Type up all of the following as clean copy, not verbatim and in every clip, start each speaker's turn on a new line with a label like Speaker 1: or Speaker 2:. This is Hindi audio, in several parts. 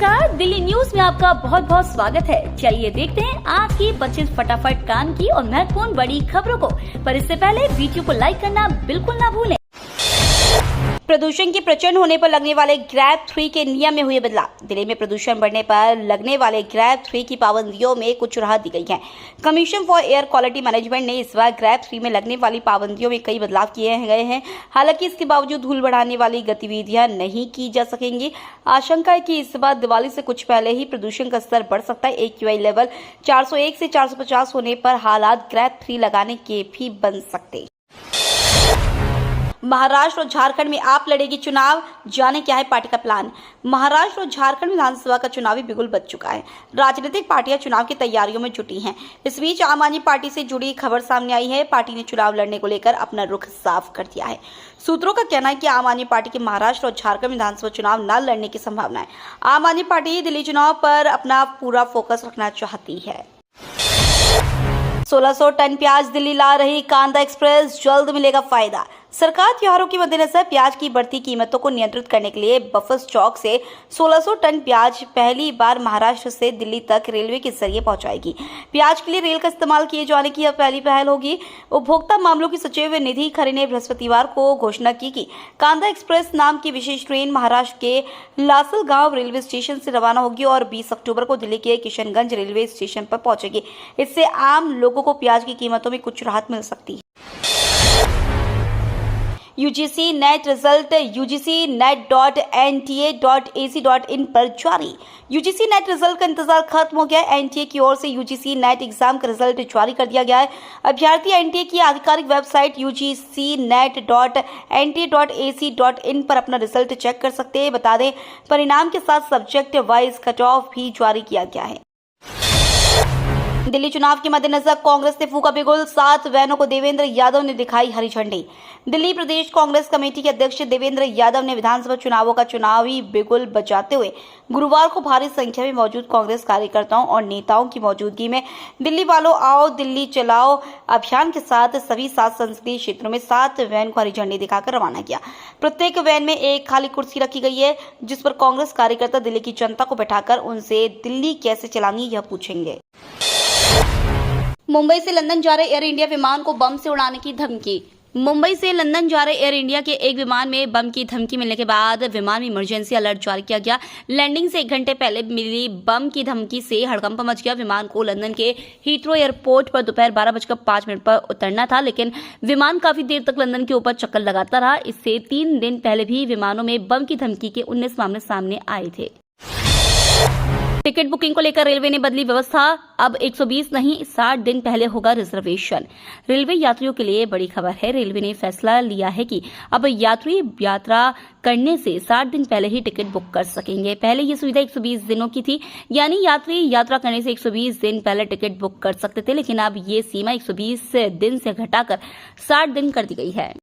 Speaker 1: नमस्कार, दिल्ली न्यूज में आपका बहुत बहुत स्वागत है। चलिए देखते हैं आज की 25 फटाफट काम की और महत्वपूर्ण बड़ी खबरों को। पर इससे पहले वीडियो को लाइक करना बिल्कुल ना भूलें। प्रदूषण के प्रचंड होने पर लगने वाले ग्रैब 3 के नियम में हुए बदलाव। दिल्ली में प्रदूषण बढ़ने पर लगने वाले ग्रैब 3 की पाबंदियों में कुछ राहत दी गई है। Commission for air quality management ने इस बार ग्रैब 3 में लगने वाली पाबंदियों में कई बदलाव किए गए हैं। हालांकि इसके बावजूद धूल बढ़ाने वाली गतिविधियां नहीं की जा सकेंगी। आशंका है कि इस बार दिवाली से कुछ पहले ही प्रदूषण का स्तर बढ़ सकता है। AQI लेवल 401 से 450 होने पर हालात ग्रैब 3 लगाने के भी बन सकते। महाराष्ट्र और झारखंड में आप लड़ेगी चुनाव, जाने क्या है पार्टी का प्लान। महाराष्ट्र और झारखंड विधानसभा का चुनावी बिगुल बज चुका है। राजनीतिक पार्टियां चुनाव की तैयारियों में जुटी हैं। इस बीच आम आदमी पार्टी से जुड़ी खबर सामने आई है। पार्टी ने चुनाव लड़ने को लेकर अपना रुख साफ कर दिया है। सूत्रों का कहना है कि आम आदमी पार्टी के महाराष्ट्र और झारखंड विधानसभा चुनाव न लड़ने की संभावना है। आम आदमी पार्टी दिल्ली चुनाव पर अपना पूरा फोकस रखना चाहती है। 1600 टन प्याज दिल्ली ला रही कांदा एक्सप्रेस, जल्द मिलेगा फायदा। सरकार त्योहारों के मद्देनजर प्याज की बढ़ती कीमतों को नियंत्रित करने के लिए बफर स्टॉक से 1600 टन प्याज पहली बार महाराष्ट्र से दिल्ली तक रेलवे के जरिए पहुंचाएगी। प्याज के लिए रेल का इस्तेमाल किए जाने की यह पहली पहल होगी। उपभोक्ता मामलों की सचिव निधि खरे ने बृहस्पतिवार को घोषणा की कि कांदा एक्सप्रेस नाम की विशेष ट्रेन महाराष्ट्र के लासलगांव रेलवे स्टेशन से रवाना होगी और 20 अक्टूबर को दिल्ली के किशनगंज रेलवे स्टेशन पर पहुंचेगी। इससे आम लोगों को प्याज की कीमतों में कुछ राहत मिल सकती है। UGC नेट रिजल्ट ugcnet.nta.ac.in पर जारी। UGC नेट रिजल्ट का इंतजार खत्म हो गया। NTA की ओर से UGC नेट एग्जाम का रिजल्ट जारी कर दिया गया है। अभ्यर्थी NTA की आधिकारिक वेबसाइट ugcnet.nta.ac.in पर अपना रिजल्ट चेक कर सकते हैं। बता दें, परिणाम के साथ सब्जेक्ट वाइज कट ऑफ भी जारी किया गया है। दिल्ली चुनाव के मद्देनजर कांग्रेस ने फूका बिगुल, 7 वैनों को देवेंद्र यादव ने दिखाई हरी झंडी। दिल्ली प्रदेश कांग्रेस कमेटी के अध्यक्ष देवेंद्र यादव ने विधानसभा चुनावों का चुनावी बिगुल बजाते हुए गुरुवार को भारी संख्या में मौजूद कांग्रेस कार्यकर्ताओं और नेताओं की मौजूदगी में दिल्ली वालों आओ दिल्ली चलाओ अभियान के साथ सभी 7 संसदीय क्षेत्रों में 7 वैन को हरी झंडी दिखाकर रवाना किया। प्रत्येक वैन में एक खाली कुर्सी रखी गई है, जिस पर कांग्रेस कार्यकर्ता दिल्ली की जनता को बैठाकर उनसे दिल्ली कैसे चलानी यह पूछेंगे। मुंबई से लंदन जा रहे एयर इंडिया विमान को बम से उड़ाने की धमकी। मुंबई से लंदन जा रहे एयर इंडिया के एक विमान में बम की धमकी मिलने के बाद विमान में इमरजेंसी अलर्ट जारी किया गया। लैंडिंग से 1 घंटे पहले मिली बम की धमकी से हड़कंप मच गया। विमान को लंदन के हीथ्रो एयरपोर्ट पर दोपहर 12:05 पर उतरना था, लेकिन विमान काफी देर तक लंदन के ऊपर चक्कर लगाता रहा। इससे 3 दिन पहले भी विमानों में बम की धमकी के 19 मामले सामने आए थे। टिकट बुकिंग को लेकर रेलवे ने बदली व्यवस्था। अब 120 नहीं 60 दिन पहले होगा रिजर्वेशन। रेलवे यात्रियों के लिए बड़ी खबर है। रेलवे ने फैसला लिया है कि अब यात्री यात्रा करने से 60 दिन पहले ही टिकट बुक कर सकेंगे। पहले ये सुविधा 120 दिनों की थी, यानी यात्री यात्रा करने से 120 दिन पहले टिकट बुक कर सकते थे, लेकिन अब ये सीमा 120 दिन से घटाकर 60 दिन कर दी गई है।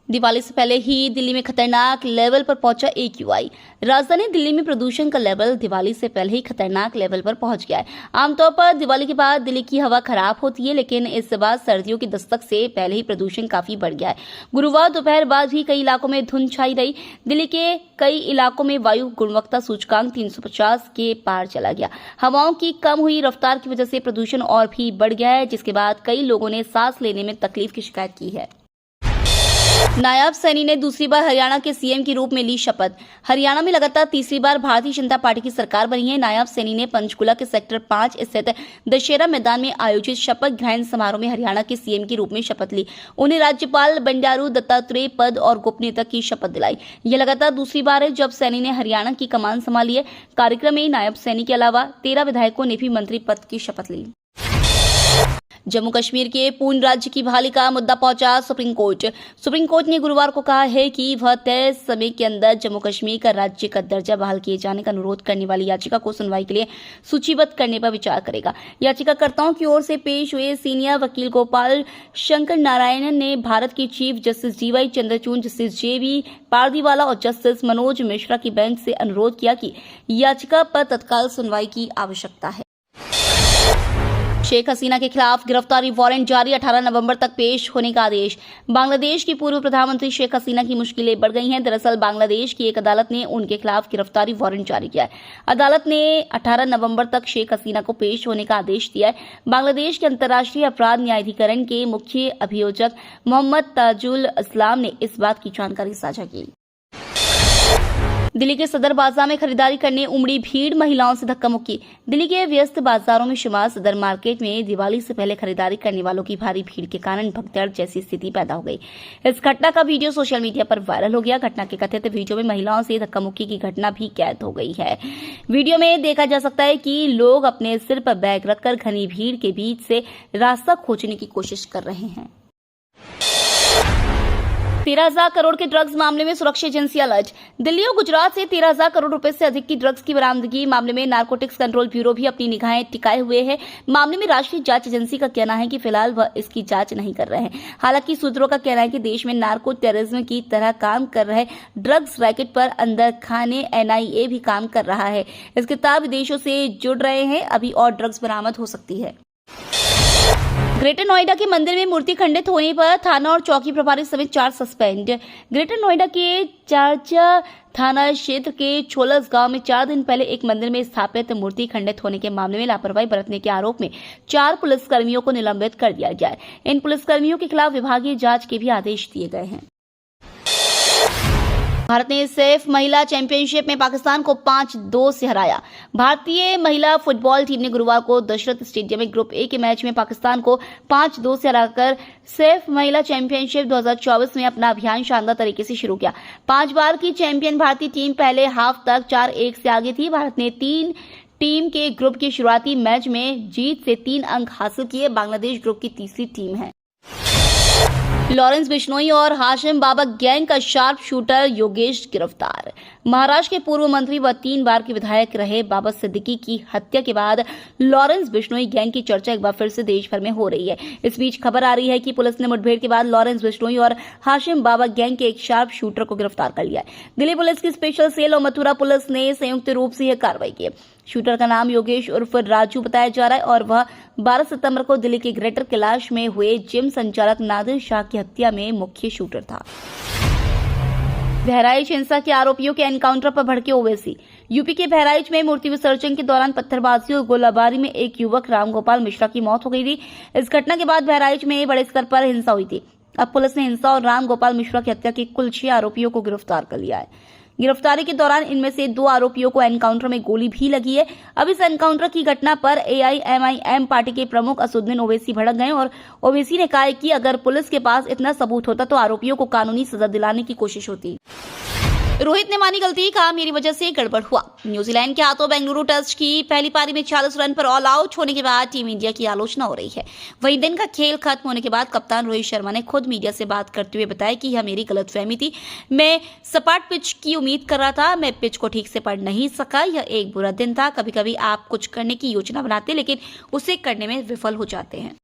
Speaker 1: दिवाली से पहले ही दिल्ली में खतरनाक लेवल पर पहुंचा AQI। राजधानी दिल्ली में प्रदूषण का लेवल दिवाली से पहले ही खतरनाक लेवल पर पहुंच गया है। आमतौर पर दिवाली के बाद दिल्ली की हवा खराब होती है, लेकिन इस बार सर्दियों की दस्तक से पहले ही प्रदूषण काफी बढ़ गया है। गुरुवार दोपहर बाद भी कई इलाकों में धुंध छाई रही। दिल्ली के कई इलाकों में वायु गुणवत्ता सूचकांक 350 के पार चला गया। हवाओं की कम हुई रफ्तार की वजह से प्रदूषण और भी बढ़ गया है, जिसके बाद कई लोगों ने सांस लेने में तकलीफ की शिकायत की है। नायब सैनी ने दूसरी बार हरियाणा के CM के रूप में ली शपथ। हरियाणा में लगातार तीसरी बार भारतीय जनता पार्टी की सरकार बनी है। नायब सैनी ने पंचकुला के सेक्टर 5 स्थित दशहरा मैदान में आयोजित शपथ ग्रहण समारोह में हरियाणा के CM के रूप में शपथ ली। उन्हें राज्यपाल बंडारू दत्तात्रेय पद और गोपनीयता की शपथ दिलाई। यह लगातार दूसरी बार है जब सैनी ने हरियाणा की कमान संभाली है। कार्यक्रम में नायब सैनी के अलावा 13 विधायकों ने भी मंत्री पद की शपथ ली। जम्मू कश्मीर के पूर्ण राज्य की बहाली का मुद्दा पहुंचा सुप्रीम कोर्ट। सुप्रीम कोर्ट ने गुरुवार को कहा है कि वह तय समय के अंदर जम्मू कश्मीर का राज्य का दर्जा बहाल किए जाने का अनुरोध करने वाली याचिका को सुनवाई के लिए सूचीबद्ध करने पर विचार करेगा। याचिकाकर्ताओं की ओर से पेश हुए सीनियर वकील गोपाल शंकर नारायणन ने भारत की chief justice DY Chandrachud, justice JB Pardiwala और जस्टिस मनोज मिश्रा की बेंच से अनुरोध किया कि याचिका पर तत्काल सुनवाई की आवश्यकता है। शेख हसीना के खिलाफ गिरफ्तारी वारंट जारी, 18 नवंबर तक पेश होने का आदेश। बांग्लादेश की पूर्व प्रधानमंत्री शेख हसीना की मुश्किलें बढ़ गई हैं। दरअसल बांग्लादेश की एक अदालत ने उनके खिलाफ गिरफ्तारी वारंट जारी किया है। अदालत ने 18 नवंबर तक शेख हसीना को पेश होने का आदेश दिया है। बांग्लादेश के अंतर्राष्ट्रीय अपराध न्यायाधिकरण के मुख्य अभियोजक मोहम्मद ताजुल इस्लाम ने इस बात की जानकारी साझा की। दिल्ली के सदर बाजार में खरीदारी करने उमड़ी भीड़, महिलाओं से धक्का मुक्की। दिल्ली के व्यस्त बाजारों में शुमार सदर मार्केट में दिवाली से पहले खरीदारी करने वालों की भारी भीड़ के कारण भगदड़ जैसी स्थिति पैदा हो गई। इस घटना का वीडियो सोशल मीडिया पर वायरल हो गया। घटना के कथित वीडियो में महिलाओं से धक्का मुक्की की घटना भी कैद हो गई है। वीडियो में देखा जा सकता है कि लोग अपने सिर पर बैग रखकर घनी भीड़ के बीच से रास्ता खोजने की कोशिश कर रहे हैं। 13,000 करोड़ के ड्रग्स मामले में सुरक्षा एजेंसी अलर्ट। दिल्ली और गुजरात से 13,000 करोड़ रुपए से अधिक की ड्रग्स की बरामदगी मामले में नारकोटिक्स कंट्रोल ब्यूरो भी अपनी निगाहें टिकाए हुए है। मामले में राष्ट्रीय जांच एजेंसी का कहना है कि फिलहाल वह इसकी जांच नहीं कर रहे हैं। हालांकि सूत्रों का कहना है कि देश में नार्को टेररिज्म की तरह काम कर रहे ड्रग्स रैकेट पर अंदर खाने NIA भी काम कर रहा है। इसके तहत विदेशों से जुड़ रहे हैं। अभी और ड्रग्स बरामद हो सकती है। ग्रेटर नोएडा के मंदिर में मूर्ति खंडित होने पर थाना और चौकी प्रभारी समेत 4 सस्पेंड। ग्रेटर नोएडा के चारचा थाना क्षेत्र के छोलस गांव में 4 दिन पहले एक मंदिर में स्थापित मूर्ति खंडित होने के मामले में लापरवाही बरतने के आरोप में 4 पुलिसकर्मियों को निलंबित कर दिया गया है। इन पुलिसकर्मियों के खिलाफ विभागीय जांच के भी आदेश दिए गए हैं। भारत ने सैफ महिला चैंपियनशिप में पाकिस्तान को 5-2 से हराया। भारतीय महिला फुटबॉल टीम ने गुरुवार को दशरथ स्टेडियम में ग्रुप ए के मैच में पाकिस्तान को 5-2 से हराकर सैफ महिला चैंपियनशिप 2024 में अपना अभियान शानदार तरीके से शुरू किया। 5 बार की चैंपियन भारतीय टीम पहले हाफ तक 4-1 से आगे थी। भारत ने 3 टीम के ग्रुप के शुरुआती मैच में जीत से 3 अंक हासिल किए। बांग्लादेश ग्रुप की तीसरी टीम है। लॉरेंस बिश्नोई और हाशिम बाबा गैंग का शार्प शूटर योगेश गिरफ्तार। महाराष्ट्र के पूर्व मंत्री व 3 बार के विधायक रहे बाबा सिद्दीकी की हत्या के बाद लॉरेंस बिश्नोई गैंग की चर्चा एक बार फिर से देश भर में हो रही है। इस बीच खबर आ रही है कि पुलिस ने मुठभेड़ के बाद लॉरेंस बिश्नोई और हाशिम बाबा गैंग के एक शार्प शूटर को गिरफ्तार कर लिया है। दिल्ली पुलिस की स्पेशल सेल और मथुरा पुलिस ने संयुक्त रूप से यह कार्रवाई की। शूटर का नाम योगेश उर्फ राजू बताया जा रहा है और वह 12 सितंबर को दिल्ली के ग्रेटर कैलाश में हुए जिम संचालक नादिर शाह की हत्या में मुख्य शूटर था। बहराइच हिंसा के आरोपियों के एनकाउंटर पर भड़के ओवैसी। यूपी के बहराइच में मूर्ति विसर्जन के दौरान पत्थरबाजी और गोलाबारी में एक युवक रामगोपाल मिश्रा की मौत हो गई थी। इस घटना के बाद बहराइच में बड़े स्तर पर हिंसा हुई थी। अब पुलिस ने हिंसा और रामगोपाल मिश्रा की हत्या के कुल 6 आरोपियों को गिरफ्तार कर लिया है। गिरफ्तारी के दौरान इनमें से 2 आरोपियों को एनकाउंटर में गोली भी लगी है। अब इस एनकाउंटर की घटना पर AIMIM पार्टी के प्रमुख असदुद्दीन ओवैसी भड़क गए और ओवैसी ने कहा कि अगर पुलिस के पास इतना सबूत होता तो आरोपियों को कानूनी सजा दिलाने की कोशिश होती। रोहित ने मानी गलती, कहा मेरी वजह से गड़बड़ हुआ। न्यूजीलैंड के हाथों बेंगलुरु टेस्ट की पहली पारी में 40 रन पर ऑल आउट होने के बाद टीम इंडिया की आलोचना हो रही है। वहीं दिन का खेल खत्म होने के बाद कप्तान रोहित शर्मा ने खुद मीडिया से बात करते हुए बताया कि यह मेरी गलतफहमी थी। मैं सपाट पिच की उम्मीद कर रहा था, मैं पिच को ठीक से पढ़ नहीं सका। यह एक बुरा दिन था। कभी कभी आप कुछ करने की योजना बनाते लेकिन उसे करने में विफल हो जाते हैं।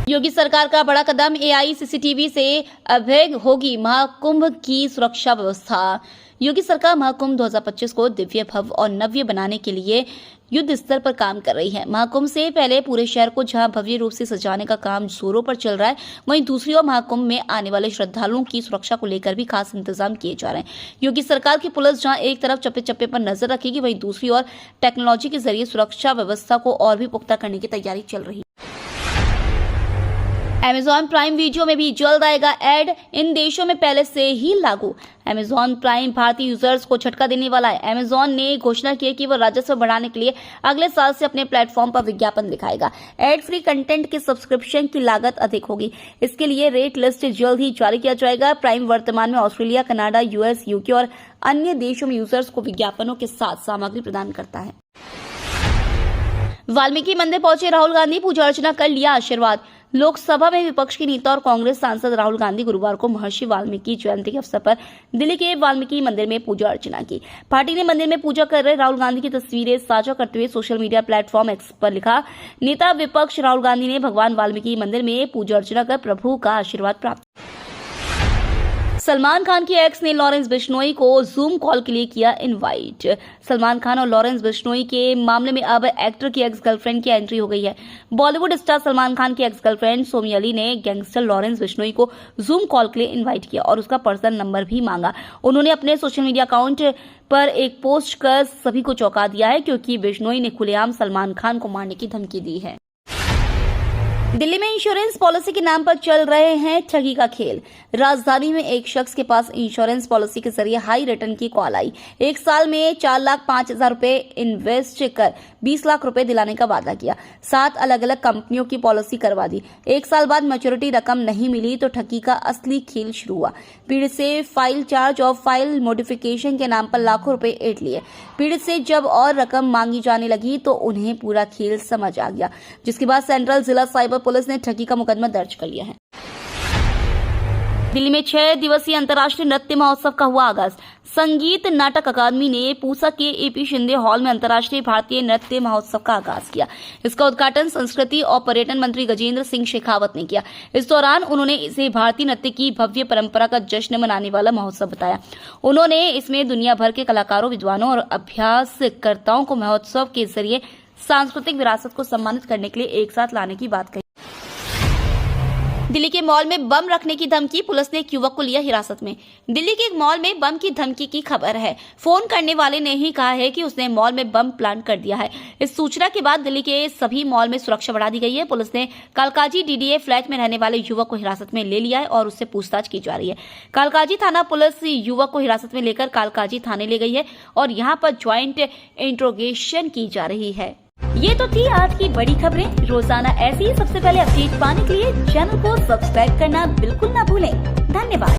Speaker 1: योगी सरकार का बड़ा कदम, AI CCTV से अभेद्य होगी महाकुंभ की सुरक्षा व्यवस्था। योगी सरकार महाकुंभ 2025 को दिव्य, भव्य और नव्य बनाने के लिए युद्ध स्तर पर काम कर रही है। महाकुंभ से पहले पूरे शहर को जहां भव्य रूप से सजाने का काम जोरों पर चल रहा है, वहीं दूसरी ओर महाकुंभ में आने वाले श्रद्धालुओं की सुरक्षा को लेकर भी खास इंतजाम किए जा रहे हैं। योगी सरकार की पुलिस जहां एक तरफ चप्पे चप्पे पर नजर रखेगी, वहीं दूसरी ओर टेक्नोलॉजी के जरिए सुरक्षा व्यवस्था को और भी पुख्ता करने की तैयारी चल रही है। Amazon प्राइम वीडियो में भी जल्द आएगा ऐड, इन देशों में पहले से ही लागू। Amazon प्राइम भारतीय यूजर्स को झटका देने वाला है। Amazon ने घोषणा की है कि वह राजस्व बढ़ाने के लिए अगले साल से अपने प्लेटफॉर्म पर विज्ञापन दिखाएगा। एड फ्री कंटेंट के सब्सक्रिप्शन की लागत अधिक होगी। इसके लिए रेट लिस्ट जल्द ही जारी किया जाएगा। प्राइम वर्तमान में ऑस्ट्रेलिया, कनाडा, US, UK और अन्य देशों में यूजर्स को विज्ञापनों के साथ सामग्री प्रदान करता है। वाल्मीकि मंदिर पहुंचे राहुल गांधी, पूजा अर्चना कर लिया आशीर्वाद। लोकसभा में विपक्ष के नेता और कांग्रेस सांसद राहुल गांधी गुरुवार को महर्षि वाल्मीकि जयंती के अवसर पर दिल्ली के वाल्मीकि मंदिर में पूजा अर्चना की। पार्टी ने मंदिर में पूजा कर रहे राहुल गांधी की तस्वीरें साझा करते हुए सोशल मीडिया प्लेटफॉर्म X पर लिखा, नेता विपक्ष राहुल गांधी ने भगवान वाल्मीकि मंदिर में पूजा अर्चना कर प्रभु का आशीर्वाद प्राप्त। सलमान खान की एक्स ने लॉरेंस बिश्नोई को जूम कॉल के लिए किया इनवाइट। सलमान खान और लॉरेंस बिश्नोई के मामले में अब एक्टर की एक्स गर्लफ्रेंड की एंट्री हो गई है। बॉलीवुड स्टार सलमान खान की एक्स गर्लफ्रेंड सोमी अली ने गैंगस्टर लॉरेंस बिश्नोई को जूम कॉल के लिए इनवाइट किया और उसका पर्सनल नंबर भी मांगा। उन्होंने अपने सोशल मीडिया अकाउंट पर एक पोस्ट कर सभी को चौंका दिया है, क्योंकि बिश्नोई ने खुलेआम सलमान खान को मारने की धमकी दी है। दिल्ली में इंश्योरेंस पॉलिसी के नाम पर चल रहे हैं ठगी का खेल। राजधानी में एक शख्स के पास इंश्योरेंस पॉलिसी के जरिए हाई रिटर्न की कॉल आई। एक साल में 4,05,000 रुपए इन्वेस्ट कर 20 लाख रुपए दिलाने का वादा किया। 7 अलग अलग कंपनियों की पॉलिसी करवा दी। एक साल बाद मैच्योरिटी रकम नहीं मिली तो ठगी का असली खेल शुरू हुआ। पीड़ित से फाइल चार्ज और फाइल मॉडिफिकेशन के नाम पर लाखों रुपए ऐंठ लिए। पीड़ित से जब और रकम मांगी जाने लगी तो उन्हें पूरा खेल समझ आ गया, जिसके बाद सेंट्रल जिला साइबर पुलिस ने ठगी का मुकदमा दर्ज कर लिया है। दिल्ली में 6 दिवसीय अंतर्राष्ट्रीय नृत्य महोत्सव का हुआ आगाज। संगीत नाटक अकादमी ने पूसा के एपी शिंदे हॉल में अंतर्राष्ट्रीय भारतीय नृत्य महोत्सव का आगाज किया। इसका उद्घाटन संस्कृति और पर्यटन मंत्री गजेंद्र सिंह शेखावत ने किया। इस दौरान उन्होंने इसे भारतीय नृत्य की भव्य परंपरा का जश्न मनाने वाला महोत्सव बताया। उन्होंने इसमें दुनिया भर के कलाकारों, विद्वानों और अभ्यासकर्ताओं को महोत्सव के जरिए सांस्कृतिक विरासत को सम्मानित करने के लिए एक साथ लाने की बात कही। दिल्ली के मॉल में बम रखने की धमकी, पुलिस ने एक युवक को लिया हिरासत में। दिल्ली के एक मॉल में बम की धमकी की खबर है। फोन करने वाले ने ही कहा है कि उसने मॉल में बम प्लांट कर दिया है। इस सूचना के बाद दिल्ली के सभी मॉल में सुरक्षा बढ़ा दी गई है। पुलिस ने कालकाजी डीडीए फ्लैट में रहने वाले युवक को हिरासत में ले लिया है और उससे पूछताछ की जा रही है। कालकाजी थाना पुलिस युवक को हिरासत में लेकर कालकाजी थाने ले गई है और यहाँ पर ज्वाइंट इंट्रोगेशन की जा रही है। ये तो थी आज की बड़ी खबरें। रोजाना ऐसी ही सबसे पहले अपडेट पाने के लिए चैनल को सब्सक्राइब करना बिल्कुल ना भूलें। धन्यवाद।